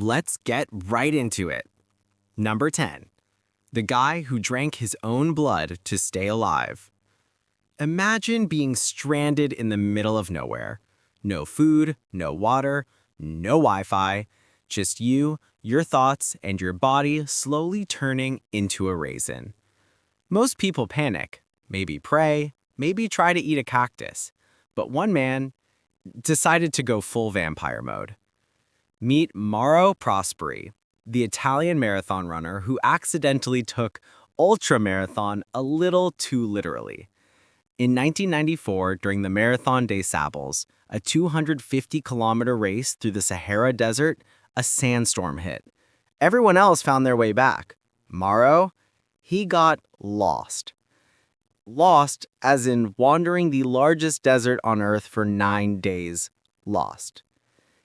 Let's get right into it. Number 10. The guy who drank his own blood to stay alive. Imagine being stranded in the middle of nowhere. No food, no water, no Wi-Fi, just you, your thoughts, and your body slowly turning into a raisin. Most people panic, maybe pray, maybe try to eat a cactus. But one man decided to go full vampire mode. Meet Mauro Prosperi, the Italian marathon runner who accidentally took ultramarathon a little too literally. In 1994, during the Marathon des Sables, a 250-kilometer race through the Sahara Desert, a sandstorm hit. Everyone else found their way back. Mauro, he got lost. Lost as in wandering the largest desert on Earth for 9 days. Lost.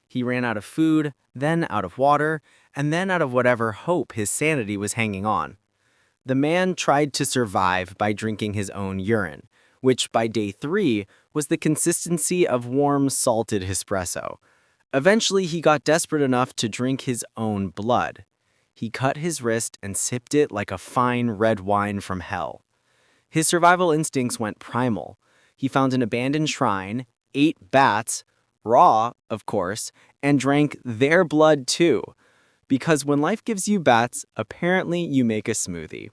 He ran out of food, then out of water, and then out of whatever hope his sanity was hanging on. The man tried to survive by drinking his own urine, which by day 3 was the consistency of warm, salted espresso. Eventually, he got desperate enough to drink his own blood. He cut his wrist and sipped it like a fine red wine from hell. His survival instincts went primal. He found an abandoned shrine, ate bats, raw, of course, and drank their blood too. Because when life gives you bats, apparently you make a smoothie.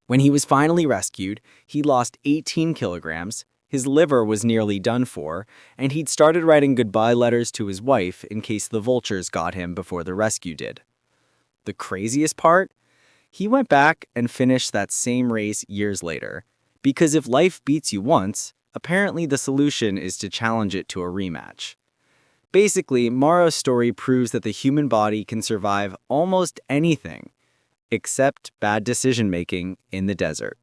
When he was finally rescued, he lost 18 kilograms, his liver was nearly done for, and he'd started writing goodbye letters to his wife in case the vultures got him before the rescue did. The craziest part? He went back and finished that same race years later, because if life beats you once, apparently the solution is to challenge it to a rematch. Basically, Mauro's story proves that the human body can survive almost anything, except bad decision-making in the desert.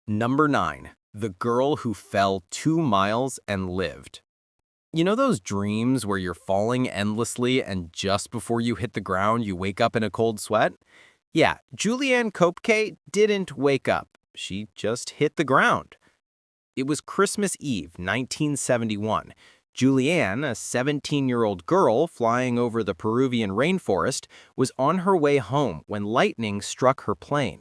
Number 9. The girl who fell 2 miles and lived. You know those dreams where you're falling endlessly and just before you hit the ground, you wake up in a cold sweat? Yeah, Julianne Kopke didn't wake up. She just hit the ground. It was Christmas Eve, 1971. Julianne, a 17-year-old girl flying over the Peruvian rainforest, was on her way home when lightning struck her plane.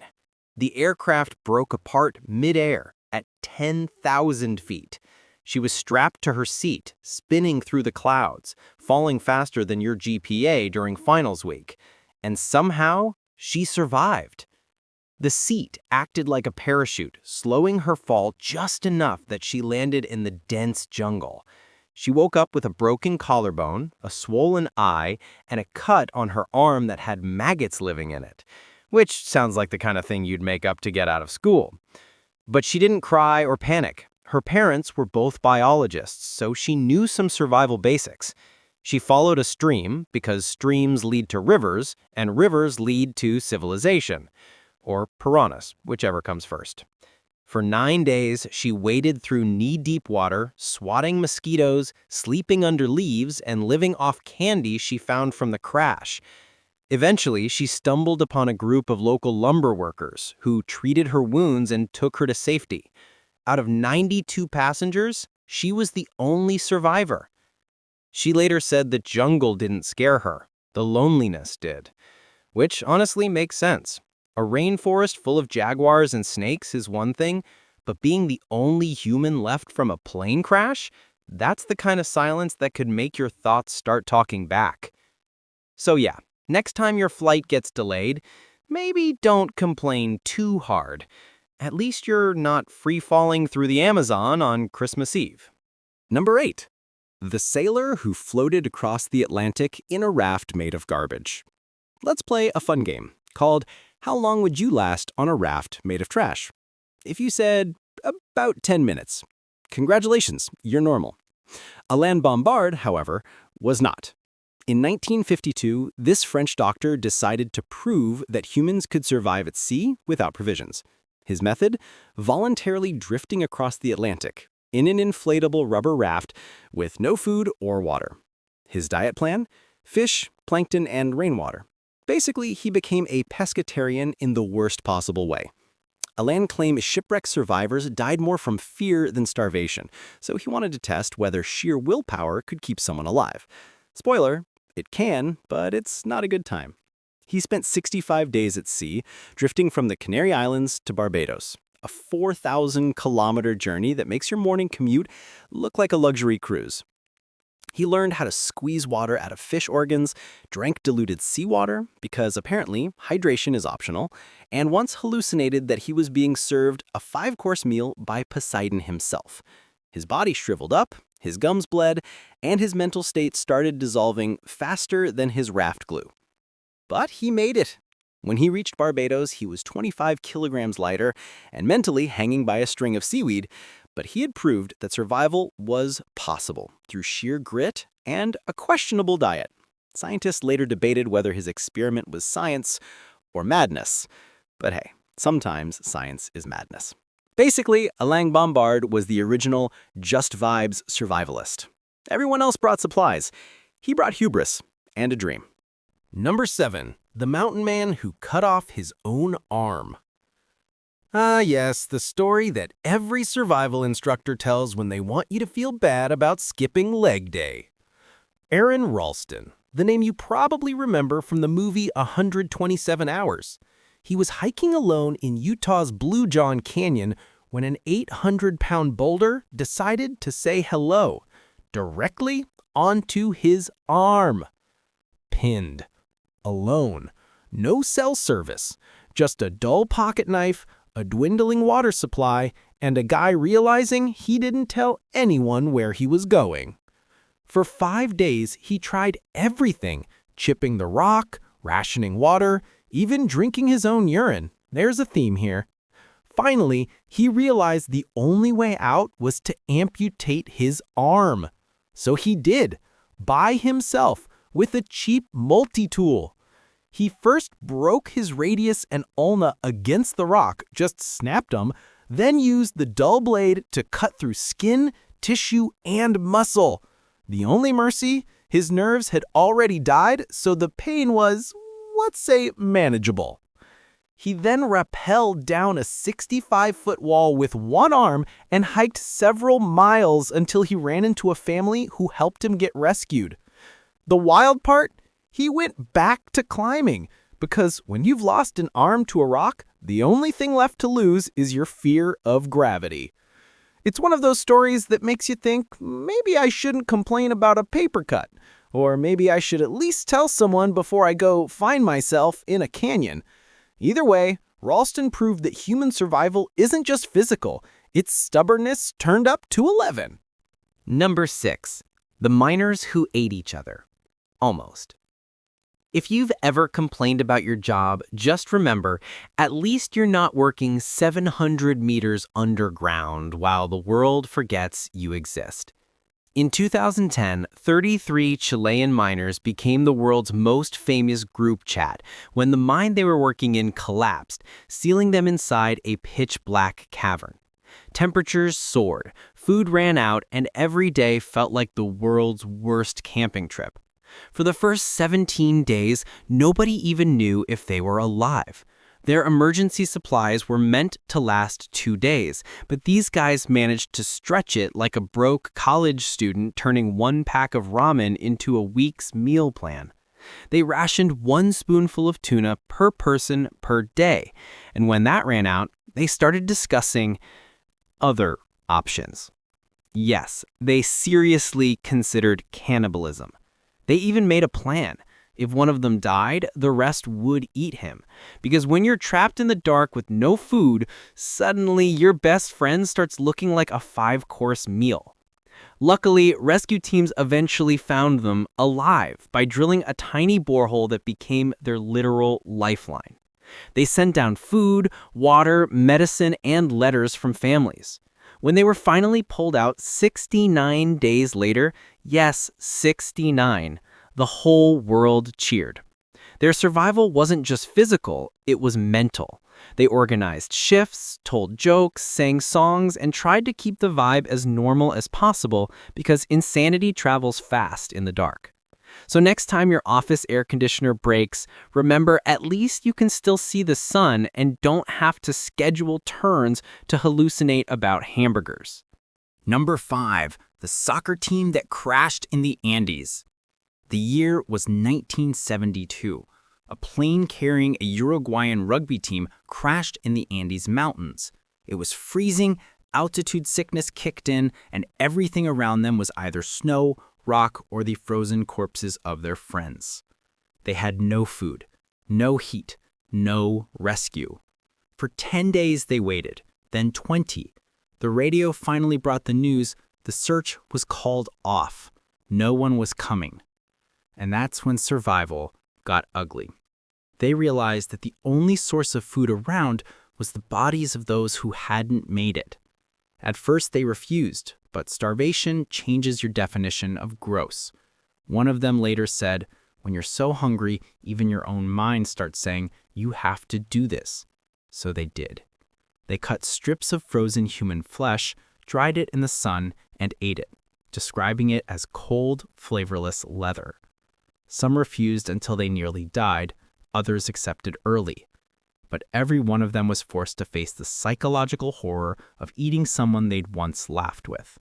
The aircraft broke apart mid-air at 10,000 feet. She was strapped to her seat, spinning through the clouds, falling faster than your GPA during finals week. And somehow, she survived. The seat acted like a parachute, slowing her fall just enough that she landed in the dense jungle. She woke up with a broken collarbone, a swollen eye, and a cut on her arm that had maggots living in it, which sounds like the kind of thing you'd make up to get out of school. But she didn't cry or panic. Her parents were both biologists, so she knew some survival basics. She followed a stream because streams lead to rivers, and rivers lead to civilization, or piranhas, whichever comes first. For 9 days, she waded through knee-deep water, swatting mosquitoes, sleeping under leaves, and living off candy she found from the crash. Eventually, she stumbled upon a group of local lumber workers who treated her wounds and took her to safety. Out of 92 passengers, she was the only survivor. She later said the jungle didn't scare her, the loneliness did. Which honestly makes sense. A rainforest full of jaguars and snakes is one thing, but being the only human left from a plane crash, that's the kind of silence that could make your thoughts start talking back. So yeah, next time your flight gets delayed, maybe don't complain too hard. At least you're not free-falling through the Amazon on Christmas Eve. Number 8. The sailor who floated across the Atlantic in a raft made of garbage. Let's play a fun game called How Long Would You Last on a Raft Made of Trash? If you said about 10 minutes, congratulations, you're normal. Alain Bombard, however, was not. In 1952, this French doctor decided to prove that humans could survive at sea without provisions. His method? Voluntarily drifting across the Atlantic in an inflatable rubber raft with no food or water. His diet plan? Fish, plankton, and rainwater. Basically, he became a pescatarian in the worst possible way. Alain claimed shipwreck survivors died more from fear than starvation, so he wanted to test whether sheer willpower could keep someone alive. Spoiler, It can, but it's not a good time. He spent 65 days at sea, drifting from the Canary Islands to Barbados, a 4,000-kilometer journey that makes your morning commute look like a luxury cruise. He learned how to squeeze water out of fish organs, drank diluted seawater because apparently hydration is optional, and once hallucinated that he was being served a 5-course meal by Poseidon himself. His body shriveled up, his gums bled, and his mental state started dissolving faster than his raft glue. But he made it. When he reached Barbados, he was 25 kilograms lighter and mentally hanging by a string of seaweed, but he had proved that survival was possible through sheer grit and a questionable diet. Scientists later debated whether his experiment was science or madness. But hey, sometimes science is madness. Basically, Alain Bombard was the original Just Vibes survivalist. Everyone else brought supplies. He brought hubris and a dream. Number 7. The mountain man who cut off his own arm. Ah, yes, the story that every survival instructor tells when they want you to feel bad about skipping leg day. Aaron Ralston, the name you probably remember from the movie 127 Hours. He was hiking alone in Utah's Blue John Canyon when an 800-pound boulder decided to say hello directly onto his arm. Pinned. Alone. No cell service. Just a dull pocket knife, a dwindling water supply, and a guy realizing he didn't tell anyone where he was going. For 5 days, he tried everything, chipping the rock, rationing water, even drinking his own urine. There's a theme here. Finally, he realized the only way out was to amputate his arm. So he did, by himself, with a cheap multi-tool. He first broke his radius and ulna against the rock, just snapped them, then used the dull blade to cut through skin, tissue, and muscle. The only mercy, his nerves had already died, so the pain was, let's say, manageable. He then rappelled down a 65-foot wall with one arm and hiked several miles until he ran into a family who helped him get rescued. The wild part? He went back to climbing, because when you've lost an arm to a rock, the only thing left to lose is your fear of gravity. It's one of those stories that makes you think, maybe I shouldn't complain about a paper cut, or maybe I should at least tell someone before I go find myself in a canyon. Either way, Ralston proved that human survival isn't just physical, it's stubbornness turned up to 11. Number 6. The miners who ate each other. Almost. If you've ever complained about your job, just remember, at least you're not working 700 meters underground while the world forgets you exist. In 2010, 33 Chilean miners became the world's most famous group chat when the mine they were working in collapsed, sealing them inside a pitch-black cavern. Temperatures soared, food ran out, and every day felt like the world's worst camping trip. For the first 17 days, nobody even knew if they were alive. Their emergency supplies were meant to last 2 days, but these guys managed to stretch it like a broke college student turning 1 pack of ramen into a week's meal plan. They rationed 1 spoonful of tuna per person per day, and when that ran out, they started discussing other options. Yes, they seriously considered cannibalism. They even made a plan. If one of them died, the rest would eat him. Because when you're trapped in the dark with no food, suddenly your best friend starts looking like a 5-course meal. Luckily, rescue teams eventually found them alive by drilling a tiny borehole that became their literal lifeline. They sent down food, water, medicine, and letters from families. When they were finally pulled out 69 days later, yes, 69, the whole world cheered. Their survival wasn't just physical, it was mental. They organized shifts, told jokes, sang songs, and tried to keep the vibe as normal as possible because insanity travels fast in the dark. So next time your office air conditioner breaks, remember at least you can still see the sun and don't have to schedule turns to hallucinate about hamburgers. Number 5. The soccer team that crashed in the Andes. The year was 1972. A plane carrying a Uruguayan rugby team crashed in the Andes Mountains. It was freezing, altitude sickness kicked in, and everything around them was either snow, rock, or the frozen corpses of their friends. They had no food, no heat, no rescue. For 10 days they waited, then 20. The radio finally brought the news the search was called off. No one was coming. And that's when survival got ugly. They realized that the only source of food around was the bodies of those who hadn't made it. At first they refused, but starvation changes your definition of gross. One of them later said, "When you're so hungry, even your own mind starts saying, you have to do this." So they did. They cut strips of frozen human flesh, dried it in the sun, and ate it, describing it as cold, flavorless leather. Some refused until they nearly died, others accepted early. But every one of them was forced to face the psychological horror of eating someone they'd once laughed with.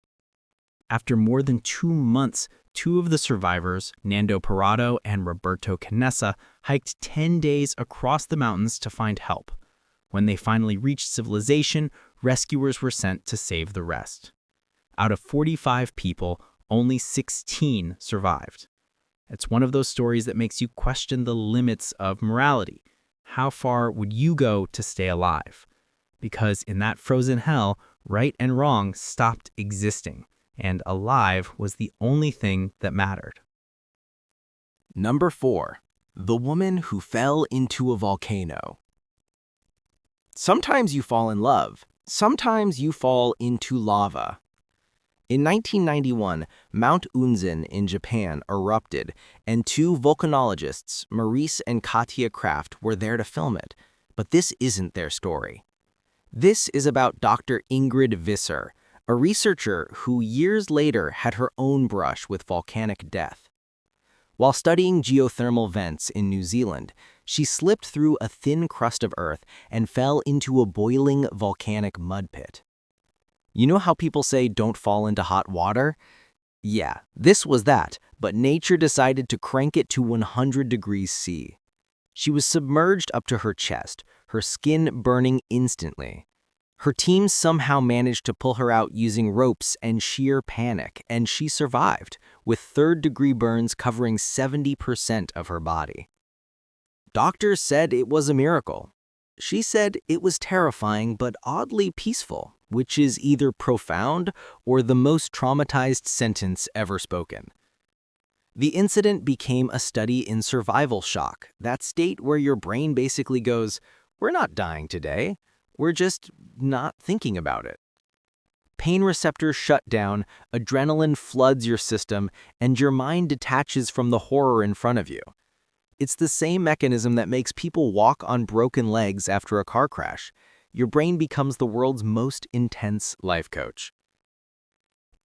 After more than 2 months, 2 of the survivors, Nando Parado and Roberto Canessa, hiked 10 days across the mountains to find help. When they finally reached civilization, rescuers were sent to save the rest. Out of 45 people, only 16 survived. It's one of those stories that makes you question the limits of morality. How far would you go to stay alive? Because in that frozen hell, right and wrong stopped existing, and alive was the only thing that mattered. Number 4. The woman who fell into a volcano. Sometimes you fall in love. Sometimes you fall into lava. In 1991, Mount Unzen in Japan erupted, and 2 volcanologists, Maurice and Katja Kraft, were there to film it. But this isn't their story. This is about Dr. Ingrid Visser, a researcher who years later had her own brush with volcanic death. While studying geothermal vents in New Zealand, she slipped through a thin crust of earth and fell into a boiling volcanic mud pit. You know how people say don't fall into hot water? Yeah, this was that, but nature decided to crank it to 100 degrees C. She was submerged up to her chest, her skin burning instantly. Her team somehow managed to pull her out using ropes and sheer panic, and she survived, with third-degree burns covering 70% of her body. Doctors said it was a miracle. She said it was terrifying but oddly peaceful, which is either profound or the most traumatized sentence ever spoken. The incident became a study in survival shock, that state where your brain basically goes, "We're not dying today, we're just not thinking about it." Pain receptors shut down, adrenaline floods your system, and your mind detaches from the horror in front of you. It's the same mechanism that makes people walk on broken legs after a car crash. Your brain becomes the world's most intense life coach.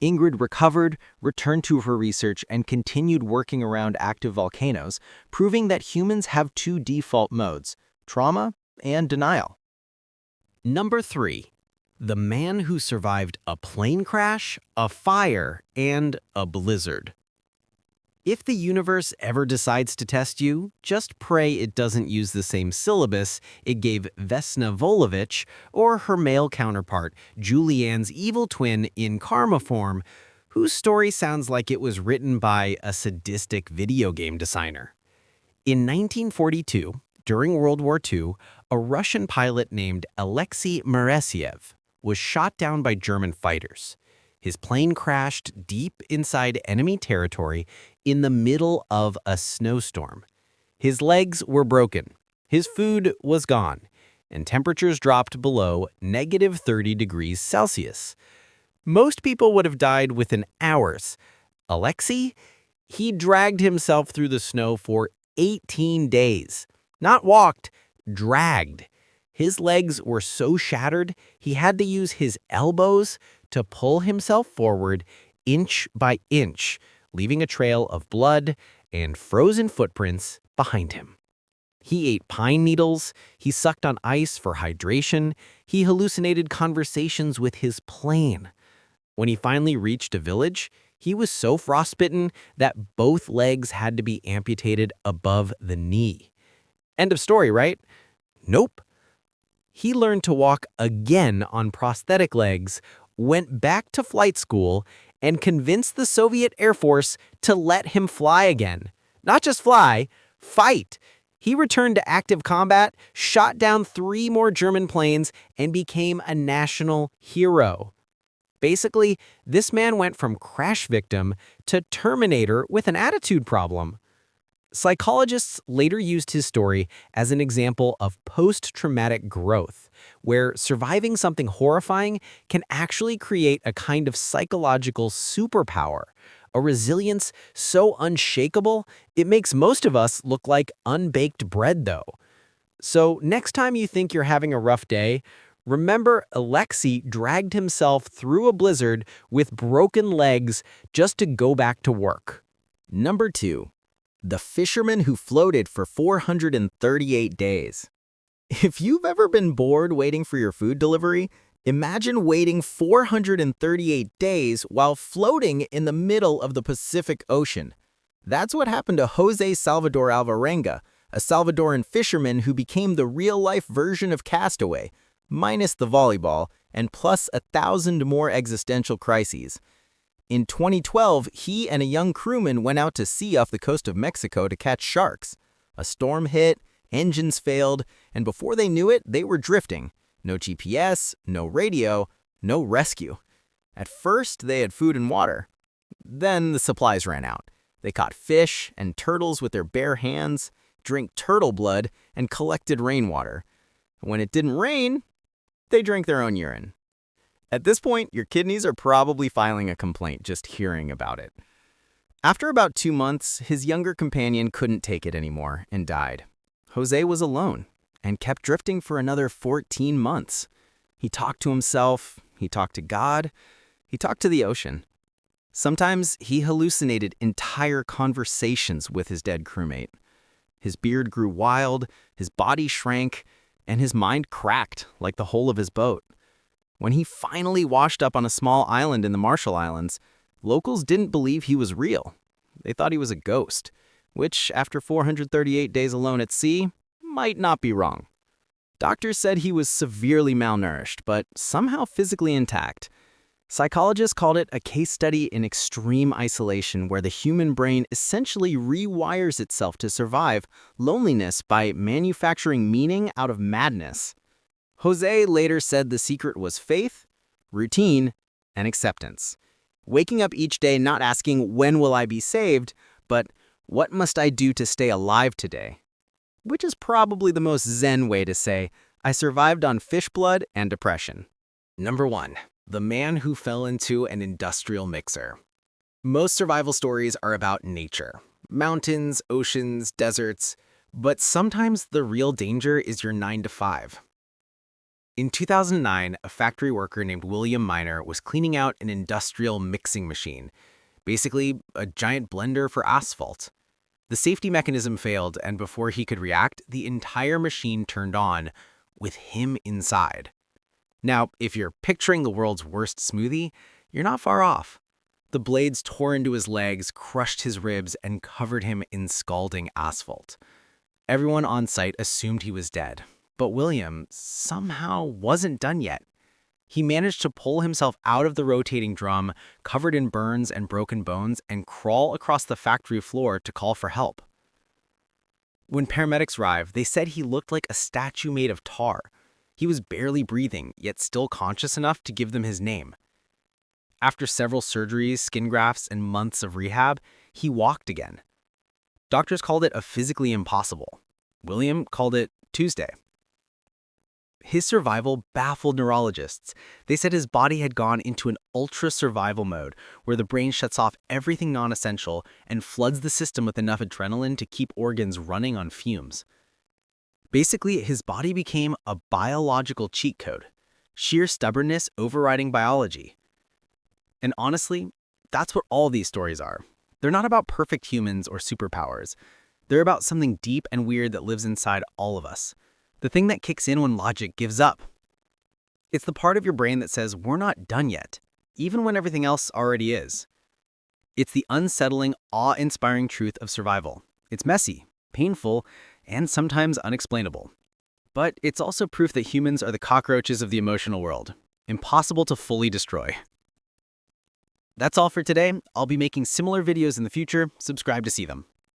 Ingrid recovered, returned to her research, and continued working around active volcanoes, proving that humans have 2 default modes: trauma and denial. Number 3. The man who survived a plane crash, a fire, and a blizzard. If the universe ever decides to test you, just pray it doesn't use the same syllabus it gave Vesna Volovich or her male counterpart, Julianne's evil twin in karma form, whose story sounds like it was written by a sadistic video game designer. In 1942, during World War II, a Russian pilot named Alexei Meresiev was shot down by German fighters. His plane crashed deep inside enemy territory in the middle of a snowstorm. His legs were broken, his food was gone, and temperatures dropped below -30 degrees Celsius. Most people would have died within hours. Alexei, he dragged himself through the snow for 18 days. Not walked, dragged. His legs were so shattered, he had to use his elbows to pull himself forward inch by inch, leaving a trail of blood and frozen footprints behind him. He ate pine needles, he sucked on ice for hydration, he hallucinated conversations with his plane. When he finally reached a village, He was so frostbitten that both legs had to be amputated above the knee. End of story, right? Nope. He learned to walk again on prosthetic legs, went back to flight school, and convinced the Soviet Air Force to let him fly again. Not just fly, fight. He returned to active combat, shot down 3 more German planes, and became a national hero. Basically, this man went from crash victim to Terminator with an attitude problem. Psychologists later used his story as an example of post-traumatic growth, where surviving something horrifying can actually create a kind of psychological superpower, a resilience so unshakable it makes most of us look like unbaked bread, though. So next time you think you're having a rough day, remember Alexei dragged himself through a blizzard with broken legs just to go back to work. Number 2. The fisherman who floated for 438 days. If you've ever been bored waiting for your food delivery, imagine waiting 438 days while floating in the middle of the Pacific Ocean. That's what happened to Jose Salvador Alvarenga, a Salvadoran fisherman who became the real-life version of Castaway, minus the volleyball, and plus 1,000 more existential crises. In 2012, he and a young crewman went out to sea off the coast of Mexico to catch sharks. A storm hit, engines failed, and before they knew it, they were drifting. No GPS, no radio, no rescue. At first, they had food and water. Then the supplies ran out. They caught fish and turtles with their bare hands, drank turtle blood, and collected rainwater. When it didn't rain, they drank their own urine. At this point, your kidneys are probably filing a complaint just hearing about it. After about 2 months, his younger companion couldn't take it anymore and died. Jose was alone and kept drifting for another 14 months. He talked to himself, he talked to God, he talked to the ocean. Sometimes he hallucinated entire conversations with his dead crewmate. His beard grew wild, his body shrank, and his mind cracked like the hull of his boat. When he finally washed up on a small island in the Marshall Islands, locals didn't believe he was real. They thought he was a ghost, which, after 438 days alone at sea, might not be wrong. Doctors said he was severely malnourished, but somehow physically intact. Psychologists called it a case study in extreme isolation where the human brain essentially rewires itself to survive loneliness by manufacturing meaning out of madness. Jose later said the secret was faith, routine, and acceptance. Waking up each day not asking, when will I be saved, but what must I do to stay alive today? Which is probably the most zen way to say, I survived on fish blood and depression. Number 1. The man who fell into an industrial mixer. Most survival stories are about nature. Mountains, oceans, deserts. But sometimes the real danger is your 9 to 5. In 2009, a factory worker named William Miner was cleaning out an industrial mixing machine, basically a giant blender for asphalt. The safety mechanism failed, and before he could react, the entire machine turned on, with him inside. Now, if you're picturing the world's worst smoothie, you're not far off. The blades tore into his legs, crushed his ribs, and covered him in scalding asphalt. Everyone on site assumed he was dead. But William somehow wasn't done yet. He managed to pull himself out of the rotating drum, covered in burns and broken bones, and crawl across the factory floor to call for help. When paramedics arrived, they said he looked like a statue made of tar. He was barely breathing, yet still conscious enough to give them his name. After several surgeries, skin grafts, and months of rehab, he walked again. Doctors called it a physically impossible. William called it Tuesday. His survival baffled neurologists. They said his body had gone into an ultra-survival mode, where the brain shuts off everything non-essential and floods the system with enough adrenaline to keep organs running on fumes. Basically, his body became a biological cheat code, sheer stubbornness overriding biology. And honestly, that's what all these stories are. They're not about perfect humans or superpowers. They're about something deep and weird that lives inside all of us. The thing that kicks in when logic gives up. It's the part of your brain that says, we're not done yet, even when everything else already is. It's the unsettling, awe-inspiring truth of survival. It's messy, painful, and sometimes unexplainable. But it's also proof that humans are the cockroaches of the emotional world, impossible to fully destroy. That's all for today. I'll be making similar videos in the future. Subscribe to see them.